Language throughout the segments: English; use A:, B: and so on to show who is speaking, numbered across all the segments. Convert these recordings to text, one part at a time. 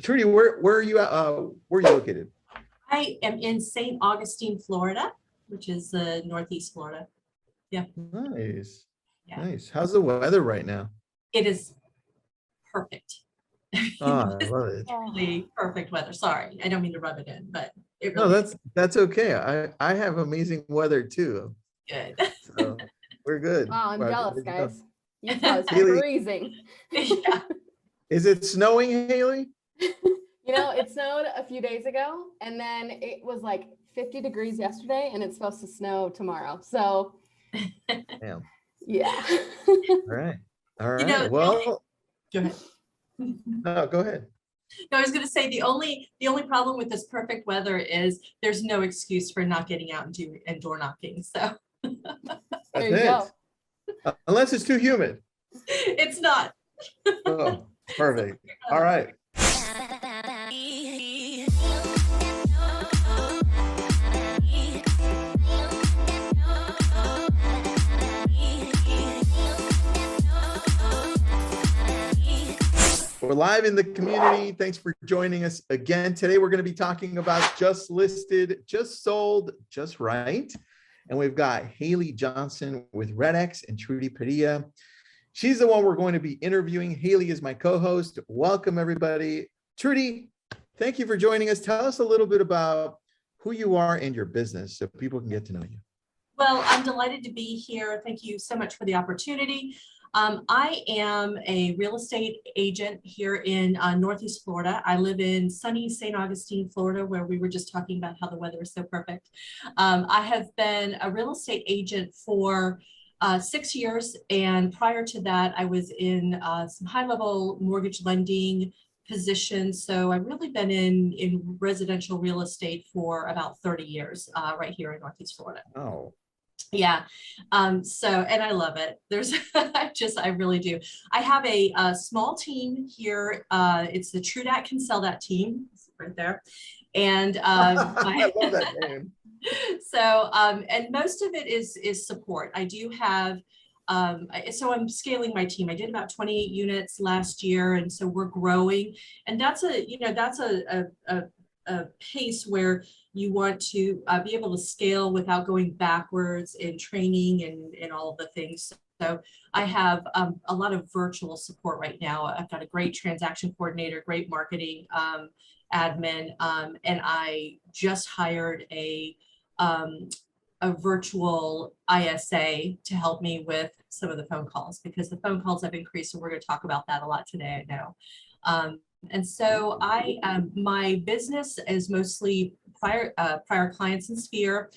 A: Trudy, where are you at? Where are you located?
B: I am in St. Augustine, Florida, which is Northeast Florida. Yeah.
A: Nice.
B: Yeah.
A: Nice. How's the weather right now?
B: It is perfect.
A: Oh, I love it.
B: Really perfect weather. Sorry, I don't mean to rub it in, but it
A: No,
B: really is
A: that's okay. I have amazing weather too.
B: good.
A: So we're good.
C: Wow, I'm
A: Well,
C: jealous,
A: you know.
C: guys. Utah is
A: Haley-
C: freezing.
B: Yeah.
A: Is it snowing, Haley?
C: It snowed a few days ago, and then it was like 50 degrees yesterday, and it's supposed to snow tomorrow. So,
A: Damn.
C: yeah.
A: All right. All right.
B: You know,
A: Well,
B: Go ahead.
A: no, go ahead.
B: No, I was going to say the only problem with this perfect weather is there's no excuse for not getting out and door knocking. So
C: There you go.
A: Unless it's too humid.
B: it's not.
A: Oh, perfect. All right. We're live in the community. Thanks for joining us again. Today, we're going to be talking about just listed, just sold, just right. And we've got Haley Johnson with REDX and Trudy Padilla. She's the one we're going to be interviewing. Haley is my co-host. Welcome, everybody. Trudy, thank you for joining us. Tell us a little bit about who you are and your business so people can get to know you.
B: Well, I'm delighted to be here. Thank you so much for the opportunity. I am a real estate agent here in Northeast Florida. I live in sunny St. Augustine, Florida, where we were just talking about how the weather is so perfect. I have been a real estate agent for 6 years. And prior to that, I was in some high-level mortgage lending positions. So I've really been in residential real estate for about 30 years right here in Northeast Florida.
A: Oh.
B: Yeah. And I love it. I really do. I have a small team here. It's the True Dat Can Sell That team right there. And
A: I love that name.
B: So, and most of it is support. I do have, so I'm scaling my team. I did about 28 units last year. And so we're growing, and that's a pace where you want to be able to scale without going backwards in training and all of the things. So I have a lot of virtual support right now. I've got a great transaction coordinator, great marketing admin, and I just hired a virtual ISA to help me with some of the phone calls, because the phone calls have increased, and we're going to talk about that a lot today, I know. And so my business is mostly prior clients in Sphere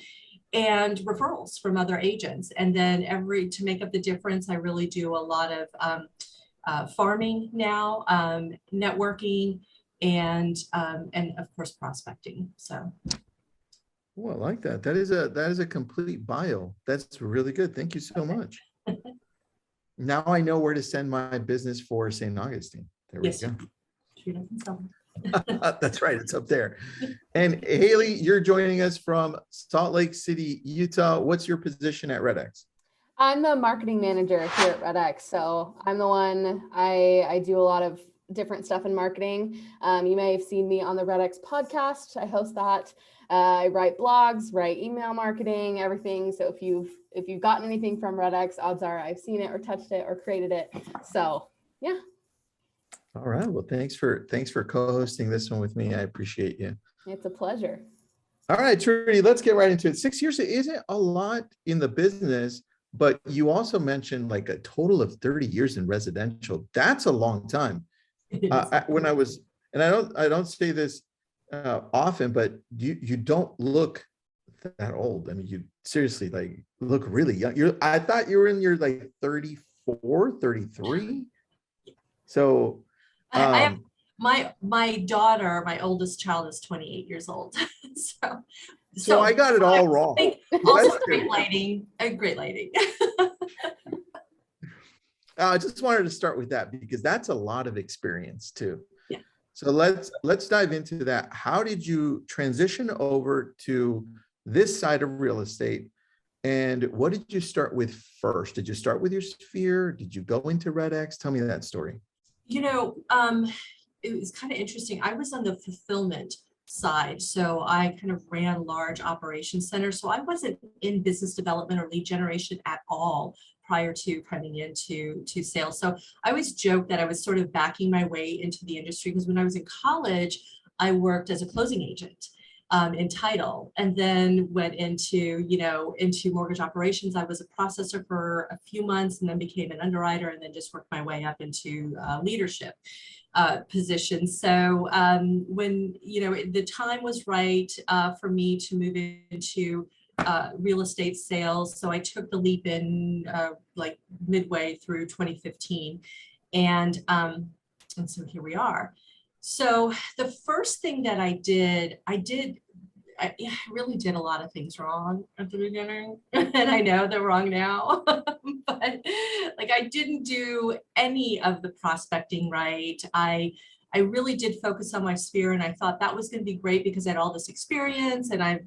B: and referrals from other agents. And then to make up the difference, I really do a lot of farming now, networking, and of course prospecting. So.
A: Oh, I like that. That is a complete bio. That's really good. Thank you so much. Now I know where to send my business for St. Augustine. There we go. That's right. It's up there. And Haley, you're joining us from Salt Lake City, Utah. What's your position at REDX?
C: I'm the marketing manager here at REDX. So I'm the one, I do a lot of different stuff in marketing. You may have seen me on the REDX podcast. I host that. I write blogs, write email marketing, everything. So if you've gotten anything from REDX, odds are I've seen it or touched it or created it. So yeah.
A: All right. Well, thanks for co-hosting this one with me. I appreciate you.
C: It's a pleasure.
A: All right, Trudy, let's get right into it. 6 years isn't a lot in the business, but you also mentioned like a total of 30 years in residential. That's a long time. When I was, and I don't say this often, but you don't look that old. I mean, you seriously like look really young. I thought you were in your like 34, 33. So
B: I have my daughter, my oldest child, is 28 years old. so
A: I got it all wrong.
B: Also great lighting, great lighting.
A: I just wanted to start with that because that's a lot of experience too.
B: Yeah.
A: So let's dive into that. How did you transition over to this side of real estate? And what did you start with first? Did you start with your Sphere? Did you go into REDX? Tell me that story.
B: it was kind of interesting. I was on the fulfillment side. So I kind of ran large operations centers. So I wasn't in business development or lead generation at all prior to coming into sales. So I always joke that I was sort of backing my way into the industry, because when I was in college, I worked as a closing agent in title, and then went into mortgage operations. I was a processor for a few months, and then became an underwriter, and then just worked my way up into leadership positions. So when the time was right for me to move into real estate sales, so I took the leap in like midway through 2015, and so here we are. So the first thing that I really did a lot of things wrong at the beginning, and I know they're wrong now, but like I didn't do any of the prospecting right. I really did focus on my sphere, and I thought that was going to be great because I had all this experience, and I'm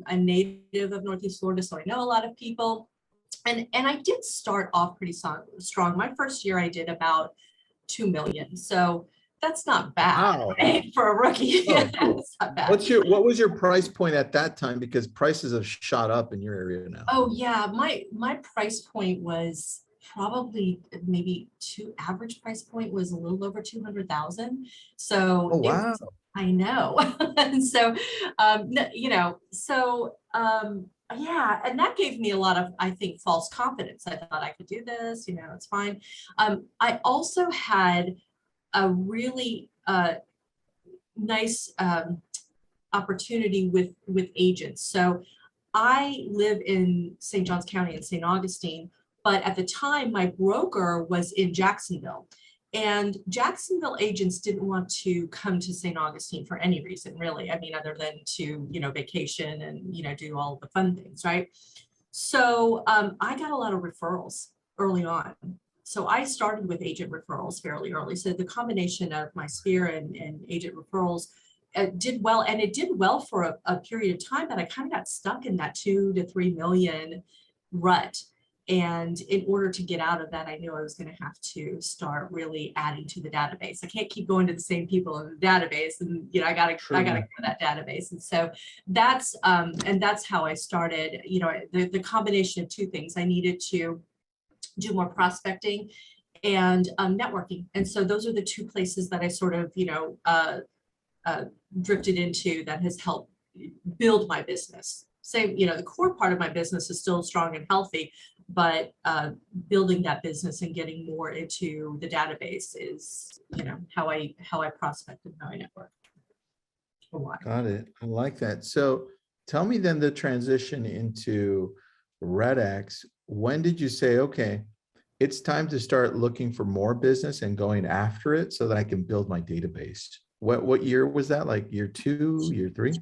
B: a native of Northeast Florida, so I know a lot of people, and I did start off pretty strong. My first year I did about 2 million. So that's not bad,
A: Wow.
B: right? For a rookie.
A: Oh,
B: It's not bad.
A: what was your price point at that time? Because prices have shot up in your area now.
B: Oh yeah, my price point was probably maybe average price point was a little over 200,000. So
A: Oh wow.
B: I know. And so yeah, and that gave me a lot of, I think, false confidence. I thought I could do this, it's fine. I also had a really nice opportunity with agents. So I live in St. Johns County in St. Augustine, but at the time my broker was in Jacksonville, and Jacksonville agents didn't want to come to St. Augustine for any reason, really. I mean, other than to, vacation and, do all the fun things, right? So I got a lot of referrals early on. So I started with agent referrals fairly early. So the combination of my sphere and agent referrals did well, and it did well for a period of time, but I kind of got stuck in that 2 to 3 million rut. And in order to get out of that, I knew I was going to have to start really adding to the database. I can't keep going to the same people in the database, and I got to grow that database. And so that's how I started. The combination of two things. I needed to do more prospecting and networking. And so those are the two places that I sort of, drifted into that has helped build my business. Same, the core part of my business is still strong and healthy, but building that business and getting more into the database is, how I prospect and how I network.
A: Got it. I like that. So tell me then the transition into REDX. When did you say, okay, it's time to start looking for more business and going after it so that I can build my database? What year was that? Like year 2, year 3?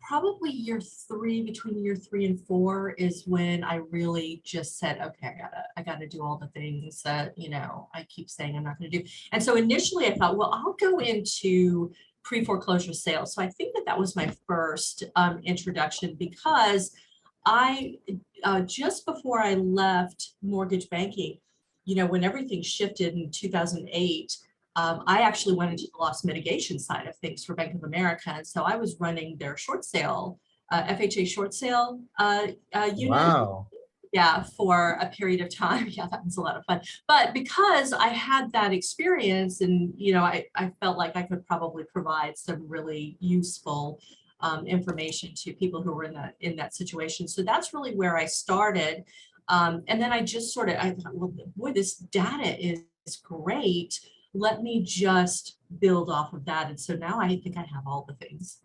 B: Probably year 3. Between year 3 and 4 is when I really just said, okay, I gotta do all the things that I keep saying I'm not gonna do. And so initially I thought, well, I'll go into pre-foreclosure sales. So I think that was my first introduction, because I just before I left mortgage banking, when everything shifted in 2008. I actually went into the loss mitigation side of things for Bank of America. And so I was running their short sale, FHA short sale unit.
A: Wow.
B: Yeah, for a period of time. Yeah, that was a lot of fun. But because I had that experience, and I felt like I could probably provide some really useful information to people who were in that situation. So that's really where I started. And then I just I thought, well, boy, this data is great. Let me just build off of that. And so now I think I have all the things.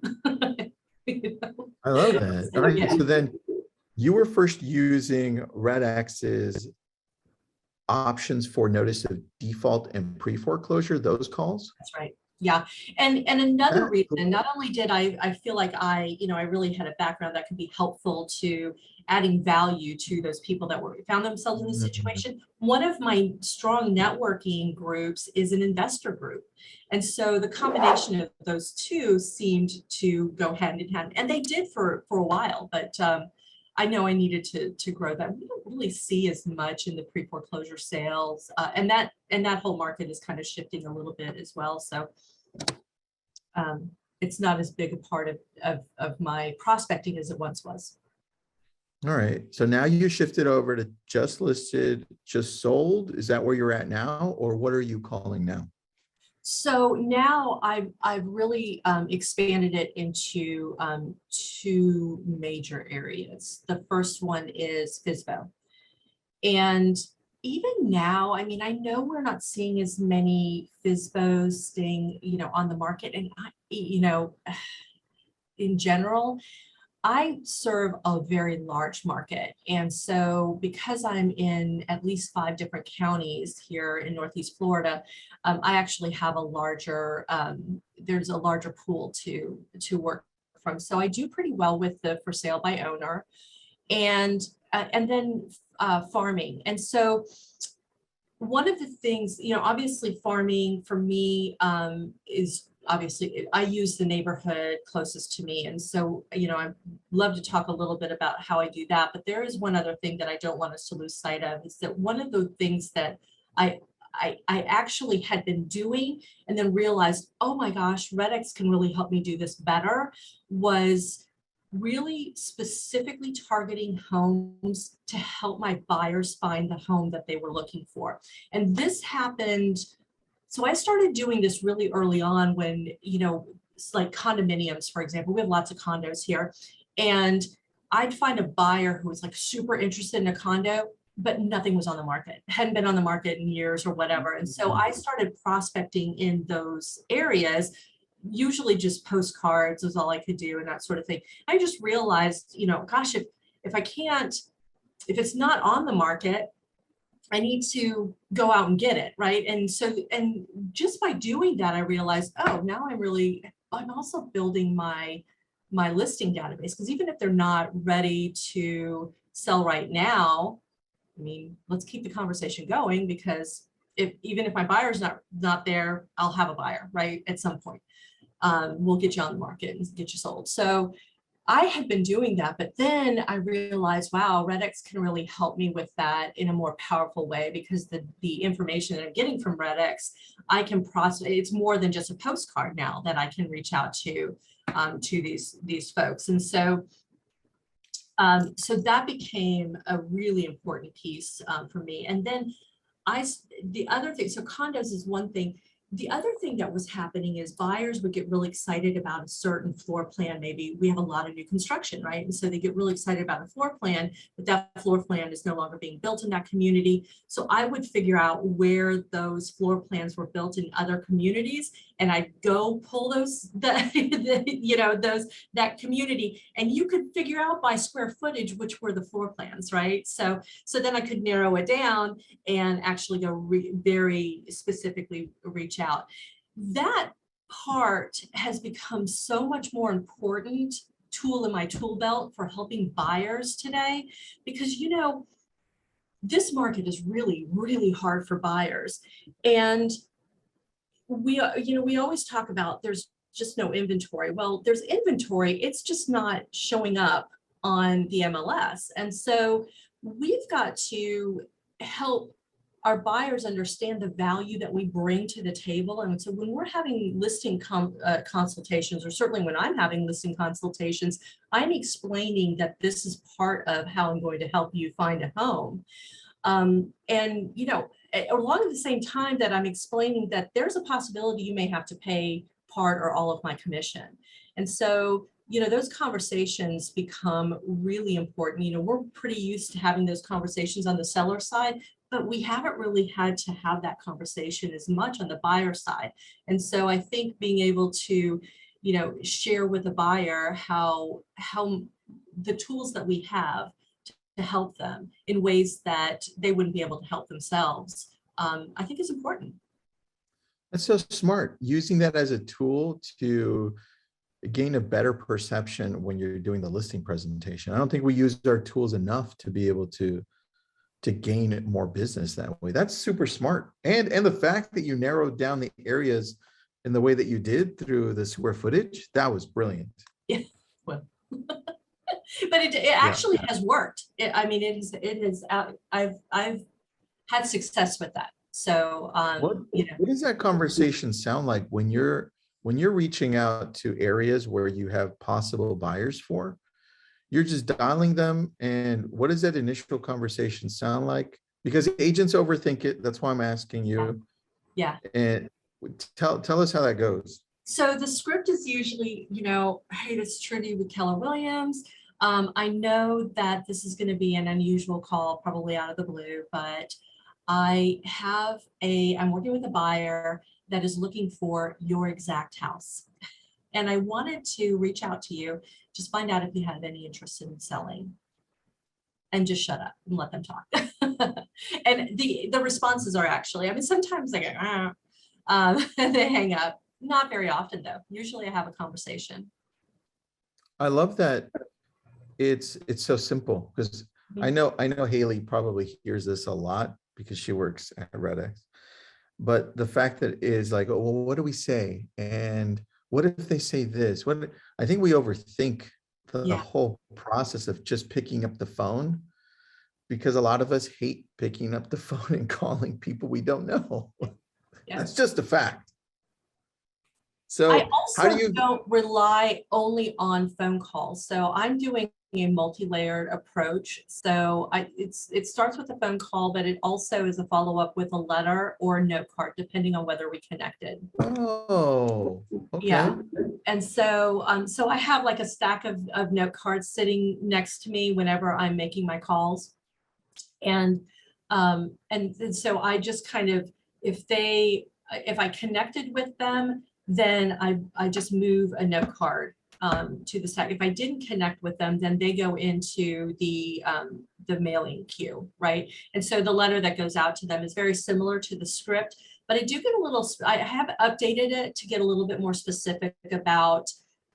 A: I love that. All right. So then you were first using REDX's options for notice of default and pre-foreclosure, those calls?
B: That's right. Yeah. And another reason, not only did I feel like I really had a background that could be helpful to adding value to those people that found themselves in the situation. One of my strong networking groups is an investor group. And so the combination of those two seemed to go hand in hand, and they did for a while, but I know I needed to grow that. We don't really see as much in the pre-foreclosure sales, and that whole market is kind of shifting a little bit as well. So it's not as big a part of my prospecting as it once was.
A: All right. So now you shifted over to just listed, just sold. Is that where you're at now, or what are you calling now?
B: So now I've really expanded it into two major areas. The first one is FSBO. And even now, I mean, I know we're not seeing as many FSBOs staying, on the market. And in general, I serve a very large market. And so because I'm in at least 5 different counties here in Northeast Florida, I actually have a larger, there's a larger pool to work from. So I do pretty well with the for sale by owner and then farming. And so one of the things, obviously farming for me is obviously I use the neighborhood closest to me. And so, I love to talk a little bit about how I do that. But there is one other thing that I don't want us to lose sight of, is that one of the things that I actually had been doing and then realized, oh my gosh, REDX can really help me do this better, was really specifically targeting homes to help my buyers find the home that they were looking for. And this happened. So I started doing this really early on when, it's like condominiums, for example. We have lots of condos here. And I'd find a buyer who was like super interested in a condo, but nothing was on the market, hadn't been on the market in years or whatever. And so I started prospecting in those areas, usually just postcards was all I could do and that sort of thing. I just realized, gosh, if I can't, if it's not on the market, I need to go out and get it, right? And so, and just by doing that, I realized, oh, now I'm also building my listing database, because even if they're not ready to sell right now, I mean, let's keep the conversation going, because even if my buyer's not there, I'll have a buyer, right? At some point, we'll get you on the market and get you sold. So I had been doing that, but then I realized, wow, REDX can really help me with that in a more powerful way, because the information that I'm getting from REDX, I can process. It's more than just a postcard now that I can reach out to these folks. And so that became a really important piece for me. And then the other thing, so condos is one thing. The other thing that was happening is buyers would get really excited about a certain floor plan. Maybe we have a lot of new construction, right? And so they get really excited about a floor plan, but that floor plan is no longer being built in that community. So I would figure out where those floor plans were built in other communities, and I'd go pull that community, and you could figure out by square footage which were the floor plans, right? So then I could narrow it down and actually go very specifically reach out. That part has become so much more important tool in my tool belt for helping buyers today, because this market is really, really hard for buyers. And we always talk about there's just no inventory. Well, there's inventory, it's just not showing up on the MLS. And so we've got to help our buyers understand the value that we bring to the table. And so when we're having listing consultations, or certainly when I'm having listing consultations, I'm explaining that this is part of how I'm going to help you find a home. And along at the same time that I'm explaining that there's a possibility you may have to pay part or all of my commission. And so those conversations become really important. We're pretty used to having those conversations on the seller side, but we haven't really had to have that conversation as much on the buyer side. And so I think being able to, share with a buyer how the tools that we have to help them in ways that they wouldn't be able to help themselves, I think is important.
A: That's so smart. Using that as a tool to gain a better perception when you're doing the listing presentation. I don't think we use our tools enough to be able to gain more business that way. That's super smart. And the fact that you narrowed down the areas in the way that you did through the square footage, that was brilliant.
B: Yeah. Well. But it actually has worked. I mean, it has, I've had success with that. So,
A: what does that conversation sound like when you're reaching out to areas where you have possible buyers for? You're just dialing them, and what does that initial conversation sound like? Because agents overthink it. That's why I'm asking you.
B: Yeah.
A: And tell us how that goes.
B: So the script is usually, hey, this is Trudy with Keller Williams. I know that this is going to be an unusual call, probably out of the blue, but I'm working with a buyer that is looking for your exact house. And I wanted to reach out to you, just find out if you have any interest in selling. And just shut up and let them talk. And the responses are actually, I mean, sometimes they go, and they hang up. Not very often though. Usually I have a conversation.
A: I love that it's so simple, because I know Haley probably hears this a lot because she works at REDX. But the fact that it is like, oh, well, what do we say? And what if they say this? I think we overthink the whole process of just picking up the phone, because a lot of us hate picking up the phone and calling people we don't know. That's just a fact. So
B: I also don't rely only on phone calls. So I'm doing a multi-layered approach. So it starts with a phone call, but it also is a follow-up with a letter or a note card, depending on whether we connected.
A: Oh, okay.
B: Yeah. And so so I have like a stack of note cards sitting next to me whenever I'm making my calls. And so I just kind of, if I connected with them, then I just move a note card to the stack. If I didn't connect with them, then they go into the mailing queue, right? And so the letter that goes out to them is very similar to the script, but I do get I have updated it to get a little bit more specific about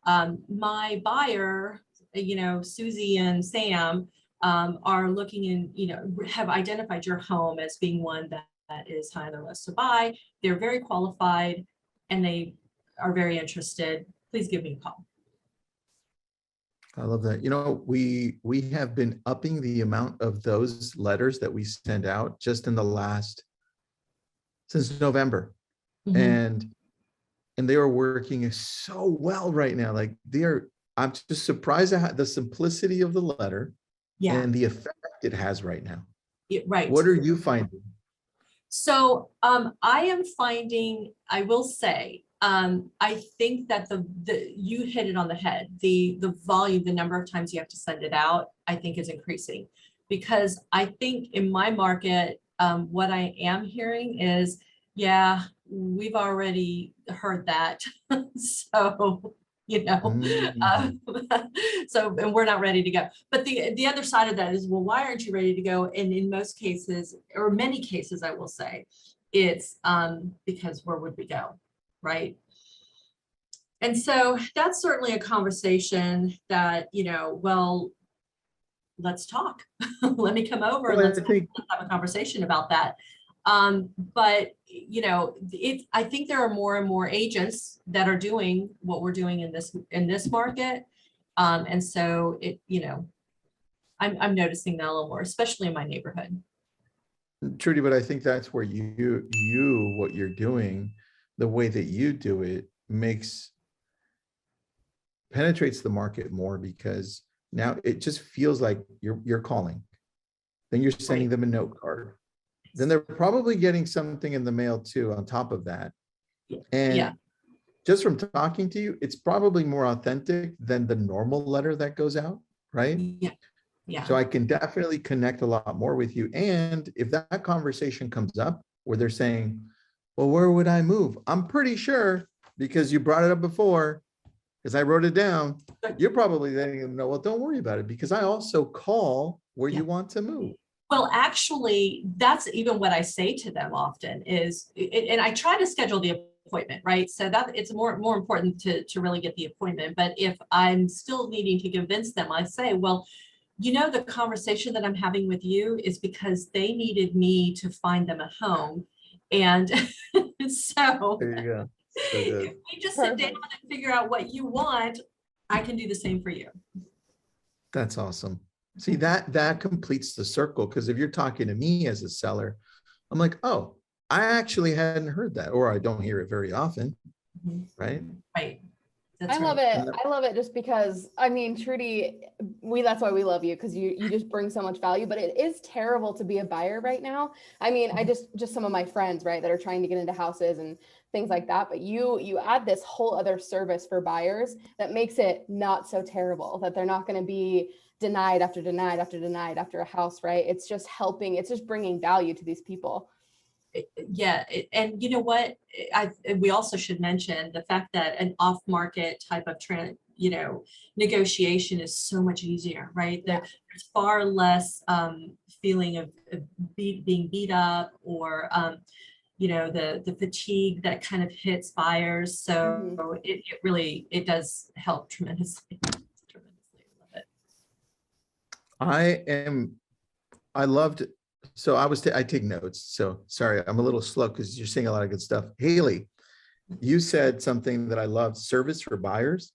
B: my buyer, Susie and Sam are looking in, have identified your home as being one that is high on their list to buy. They're very qualified and they are very interested. Please give me a call.
A: I love that. We have been upping the amount of those letters that we send out just in since November. And they are working so well right now. Like I'm just surprised at the simplicity of the letter and the effect it has right now.
B: Right.
A: What are you finding?
B: So I am finding, I will say, I think that you hit it on the head. The volume, the number of times you have to send it out, I think is increasing, because I think in my market, what I am hearing is, yeah, we've already heard that. So, so, and we're not ready to go. But the other side of that is, well, why aren't you ready to go? And in most cases, or many cases, I will say, it's because where would we go? Right. And so that's certainly a conversation that, well, let's talk. Let me come over and let's have a conversation about that. But, I think there are more and more agents that are doing what we're doing in this market. And so I'm noticing that a little more, especially in my neighborhood.
A: Trudy, but I think that's where what you're doing, the way that you do it penetrates the market more, because now it just feels like you're calling, then you're sending them a note card, then they're probably getting something in the mail too on top of that. And just from talking to you, it's probably more authentic than the normal letter that goes out, right?
B: Yeah.
A: So I can definitely connect a lot more with you. And if that conversation comes up where they're saying, well, where would I move? I'm pretty sure, because you brought it up before, because I wrote it down, you're probably letting no, well, don't worry about it, because I also call where you want to move.
B: Well, actually, that's even what I say to them often is, and I try to schedule the appointment, right? So that it's more important to really get the appointment. But if I'm still needing to convince them, I say, well, the conversation that I'm having with you is because they needed me to find them a home. And so
A: there you go. So good.
B: If we just sit down and figure out what you want, I can do the same for you.
A: That's awesome. See, that completes the circle, because if you're talking to me as a seller, I'm like, oh, I actually hadn't heard that, or I don't hear it very often,
B: Mhm.
A: right?
B: Right.
C: I
B: That's
C: love
B: right.
C: it. I love it just because, I mean, Trudy, that's why we love you, because you just bring so much value, but it is terrible to be a buyer right now. I mean, I just some of my friends, right, that are trying to get into houses and things like that, but you add this whole other service for buyers that makes it not so terrible, that they're not going to be denied after denied after denied after a house, right? It's just helping, it's just bringing value to these people.
B: Yeah, and you know what? We also should mention the fact that an off-market type of trend, negotiation is so much easier, right?
C: Yeah.
B: There's far less feeling of being beat up, or the fatigue that kind of hits buyers. So
C: Mhm.
B: it really does help tremendously. Tremendously. Love it.
A: I loved, so I take notes. So sorry, I'm a little slow because you're saying a lot of good stuff. Haley, you said something that I loved, service for buyers.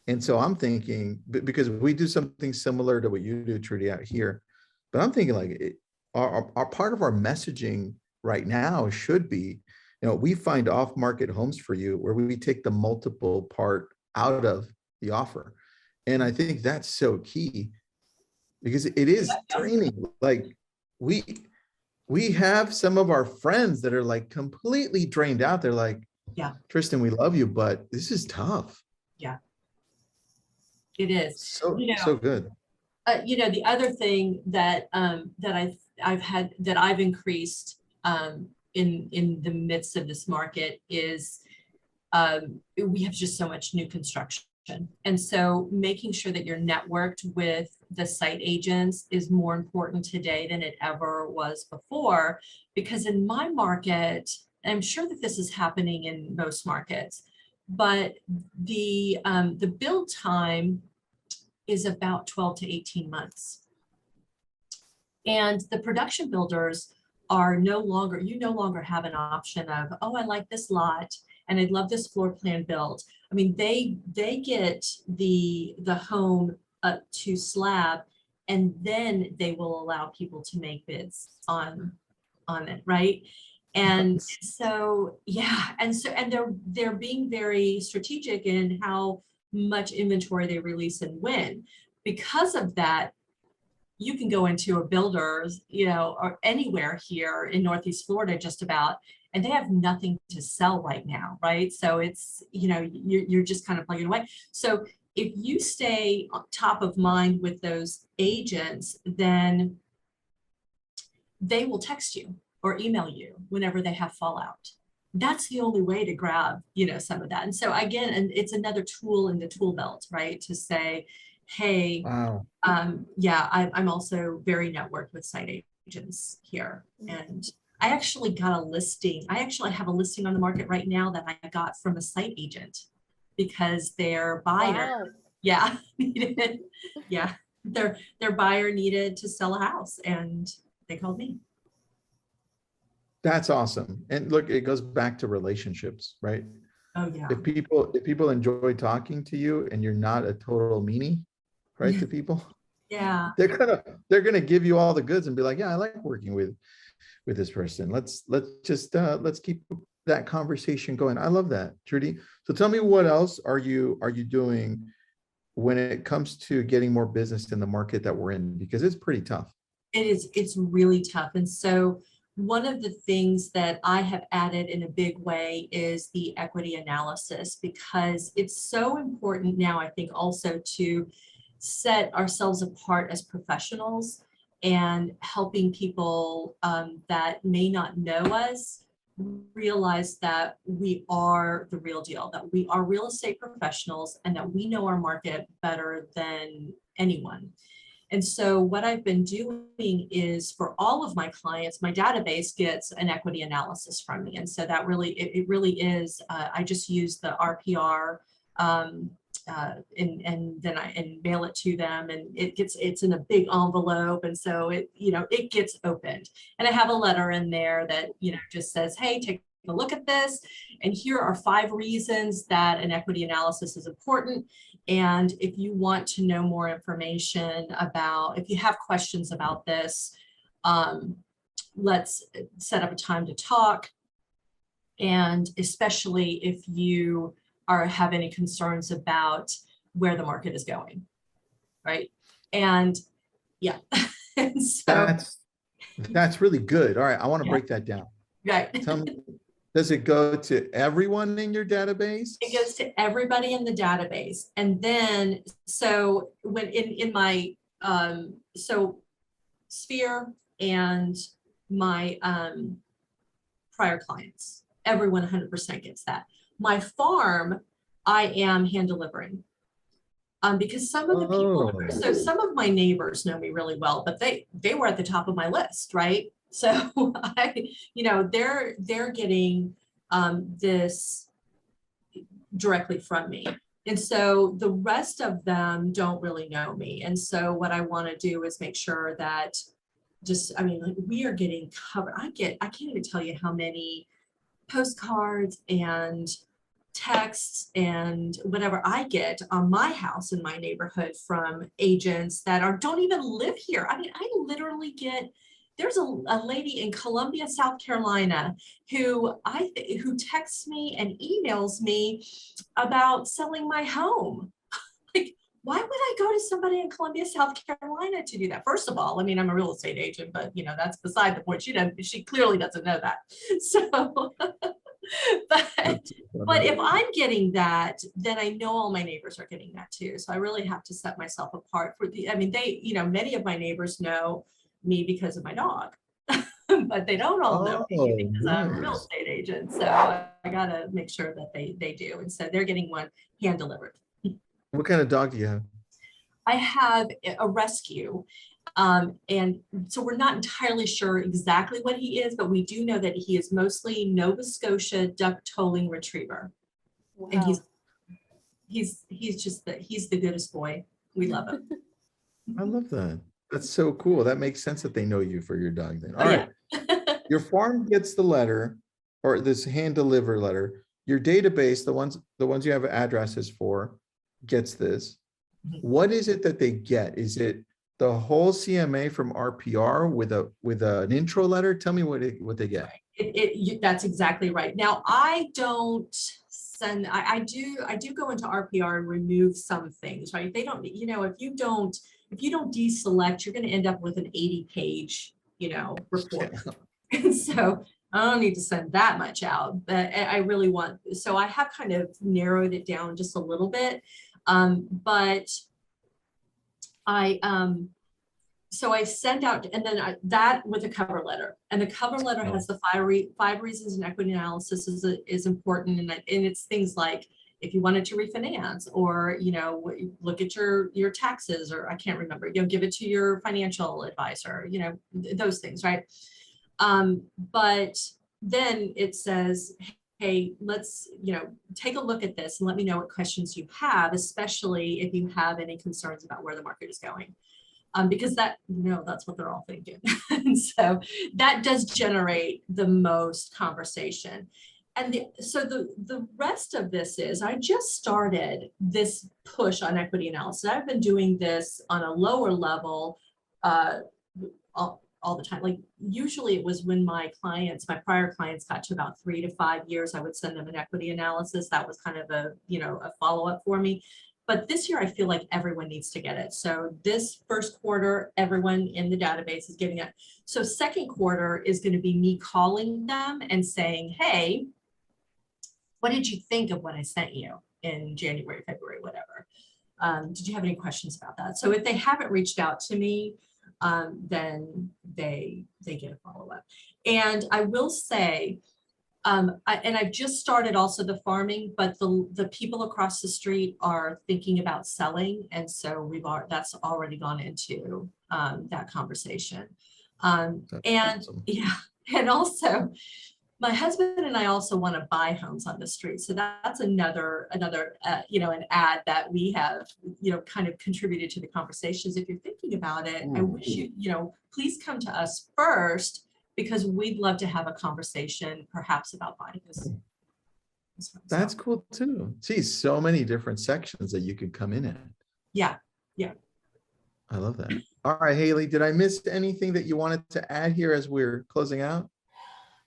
A: And so I'm thinking, because we do something similar to what you do, Trudy, out here, but I'm thinking like our part of our messaging right now should be, we find off-market homes for you where we take the multiple part out of the offer. And I think that's so key, because it is draining. Like we we have some of our friends that are like completely drained out. They're like,
B: Yeah,
A: Tristan, we love you, but this is tough.
B: yeah, it is.
A: So good.
B: The other thing that I've increased in the midst of this market is we have just so much new construction. And so making sure that you're networked with the site agents is more important today than it ever was before, because in my market, and I'm sure that this is happening in most markets, but the build time is about 12 to 18 months. And the production builders are no longer have an option of, oh, I like this lot and I'd love this floor plan built. I mean, they get the home up to slab, and then they will allow people to make bids on it, right? And so, yeah, and they're being very strategic in how much inventory they release and when. Because of that, you can go into a builder's, or anywhere here in Northeast Florida, just about, and they have nothing to sell right now, right? So it's, you're just kind of plugging away. So if you stay on top of mind with those agents, then they will text you or email you whenever they have fallout. That's the only way to grab, some of that. And so again, and it's another tool in the tool belt, right? To say, hey,
A: Wow.
B: yeah, I'm also very networked with site agents here. And I actually got a listing. I actually have a listing on the market right now that I got from a site agent, because their buyer,
C: Wow.
B: yeah, needed, yeah, their buyer needed to sell a house, and they called me.
A: That's awesome. And look, it goes back to relationships, right?
B: Oh yeah.
A: If people enjoy talking to you and you're not a total meanie, right, to people,
B: Yeah.
A: they're gonna give you all the goods and be like, yeah, I like working with this person. Let's keep that conversation going. I love that, Trudy. So tell me, what else are you doing when it comes to getting more business in the market that we're in? Because it's pretty tough.
B: It's really tough. And so one of the things that I have added in a big way is the equity analysis, because it's so important now, I think, also to set ourselves apart as professionals, and helping people that may not know us realize that we are the real deal, that we are real estate professionals, and that we know our market better than anyone. And so what I've been doing is, for all of my clients, my database gets an equity analysis from me. And so that really, it really is, I just use the RPR and then I mail it to them, and it's in a big envelope. And so it gets opened, and I have a letter in there that, just says, hey, take a look at this. And here are 5 reasons that an equity analysis is important. And if you want to know more information about, if you have questions about this, let's set up a time to talk. And especially if you have any concerns about where the market is going, right? And yeah, and so
A: that's really good. All right, I want to
B: Yeah.
A: break that down.
B: right.
A: Tell me, does it go to everyone in your database?
B: It goes to everybody in the database. And then, so when in my, so Sphere and my prior clients, everyone 100% gets that. My farm, I am hand delivering. Because some of the people, so some of my neighbors know me really well, but they were at the top of my list, right? So they're getting this directly from me. And so the rest of them don't really know me. And so what I want to do is make sure that we are getting covered. I can't even tell you how many postcards and texts and whatever I get on my house in my neighborhood from agents that don't even live here. I mean, I literally get, there's a lady in Columbia, South Carolina, who texts me and emails me about selling my home. Like, why would I go to somebody in Columbia, South Carolina to do that? First of all, I mean, I'm a real estate agent, but that's beside the point. She clearly doesn't know that. So, but if I'm getting that, then I know all my neighbors are getting that too. So I really have to set myself apart many of my neighbors know me because of my dog, but they don't all know me because I'm a real estate agent. So I gotta make sure that they do. And so they're getting one hand delivered.
A: What kind of dog do you have?
B: I have a rescue. And so we're not entirely sure exactly what he is, but we do know that he is mostly Nova Scotia duck tolling retriever. Wow. And he's the goodest boy. We love him.
A: I love that. That's so cool. That makes sense that they know you for your dog then. All right. Yeah. Your farm gets the letter, or this hand deliver letter. Your database, the ones you have addresses for, gets this. What is it that they get? Is it the whole CMA from RPR with an intro letter? Tell me what they get.
B: That's exactly right. Now I don't send. I do go into RPR and remove some things. Right? They don't. If you don't deselect, you're going to end up with an 80-page report. Yeah. And so I don't need to send that much out. But I really want. So I have kind of narrowed it down just a little bit. But so I send out, and then that with a cover letter, and the cover letter has the 5 reasons an equity analysis is important. And it's things like, if you wanted to refinance, or, look at your taxes, or I can't remember, give it to your financial advisor, those things. Right. But then it says, hey, let's, take a look at this and let me know what questions you have, especially if you have any concerns about where the market is going. Because that's what they're all thinking. And so that does generate the most conversation. And so the rest of this is, I just started this push on equity analysis. I've been doing this on a lower level all the time. Like usually it was when my prior clients got to about 3 to 5 years, I would send them an equity analysis. That was kind of a follow-up for me. But this year, I feel like everyone needs to get it. So this first quarter, everyone in the database is getting it. So second quarter is going to be me calling them and saying, hey, what did you think of what I sent you in January, February, whatever? Did you have any questions about that? So if they haven't reached out to me, then they get a follow-up. And I will say, I've just started also the farming, but the people across the street are thinking about selling. And so that's already gone into that conversation. And awesome. Yeah, and also my husband and I also want to buy homes on the street. So that's another an ad that we have, kind of contributed to the conversations. If you're thinking about it, I wish you, please come to us first because we'd love to have a conversation perhaps about buying this.
A: That's cool too. See, so many different sections that you could come in at.
B: Yeah, yeah.
A: I love that. All right, Haley, did I miss anything that you wanted to add here as we're closing out?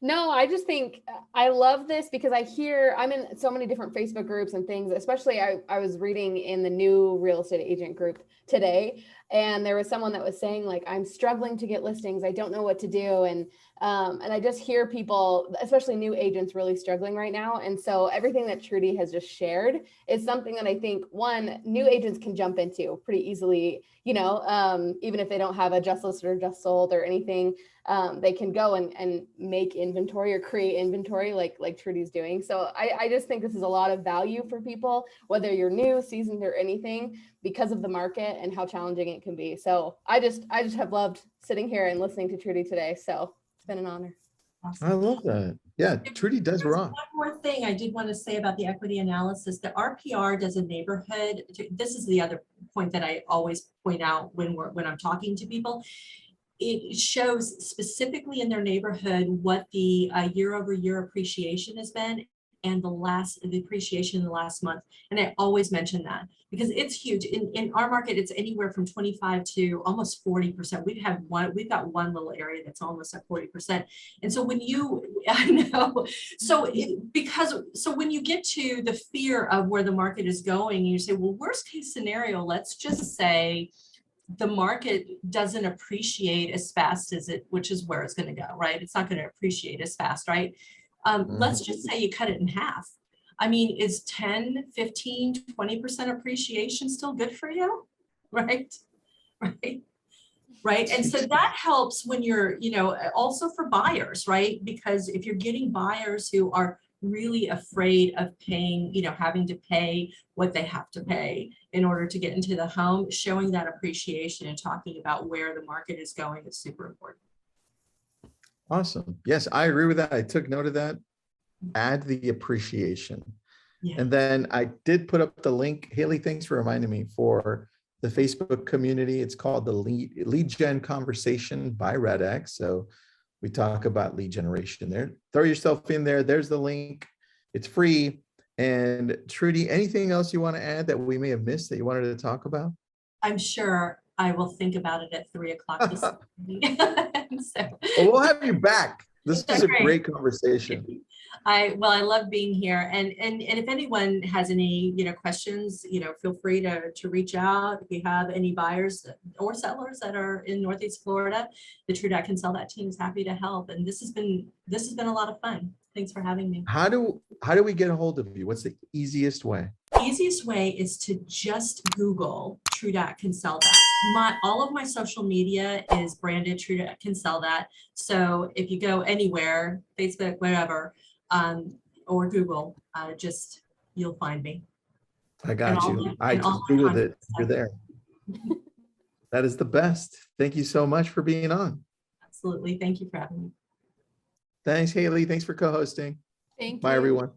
C: No, I just think I love this because I'm in so many different Facebook groups and things, especially I was reading in the new real estate agent group today, and there was someone that was saying like, I'm struggling to get listings. I don't know what to do. And I just hear people, especially new agents, really struggling right now. And so everything that Trudy has just shared is something that I think, one, new agents can jump into pretty easily, even if they don't have a just listed or just sold or anything. They can go and make inventory or create inventory like Trudy's doing. So I just think this is a lot of value for people, whether you're new, seasoned, or anything, because of the market and how challenging it can be. So I just have loved sitting here and listening to Trudy today. So it's been an honor.
A: I love that. Yeah, Trudy does rock.
B: One more thing I did want to say about the equity analysis. The RPR does a neighborhood. This is the other point that I always point out when I'm talking to people. It shows specifically in their neighborhood what the year-over-year appreciation has been, and the appreciation in the last month. And I always mention that because it's huge. In our market, it's anywhere from 25 to almost 40%. We've got one little area that's almost at 40%. And so I know, so when you get to the fear of where the market is going, you say, well, worst case scenario, let's just say the market doesn't appreciate as fast as which is where it's going to go, right? It's not going to appreciate as fast, right? Let's just say you cut it in half. I mean, is 10, 15, 20% appreciation still good for you? Right? Right. And so that helps when you're, also for buyers, right? Because if you're getting buyers who are really afraid of paying, having to pay what they have to pay in order to get into the home, showing that appreciation and talking about where the market is going is super important.
A: Awesome. Yes, I agree with that. I took note of that. Add the appreciation.
B: Yeah.
A: And then I did put up the link. Haley, thanks for reminding me, for the Facebook community. It's called the Lead Gen Conversation by REDX. So we talk about lead generation there. Throw yourself in there. There's the link. It's free. And Trudy, anything else you want to add that we may have missed that you wanted to talk about?
B: I'm sure I will think about it at 3:00 this morning.
A: Well, we'll have you back. This is a great conversation.
B: I love being here, and if anyone has any questions, feel free to reach out. If you have any buyers or sellers that are in Northeast Florida, the True That Can Sell That team is happy to help. And this has been a lot of fun. Thanks for having me.
A: How do we get a hold of you? What's the easiest way?
B: Easiest way is to just Google True That Can Sell That. All of my social media is branded True That Can Sell That. So if you go anywhere, Facebook, whatever, or Google, you'll find me.
A: I got you. I just Googled it. You're there. That is the best. Thank you so much for being on.
B: Absolutely. Thank you for having me.
A: Thanks, Haley. Thanks for co-hosting.
C: Thank you.
A: Bye, everyone.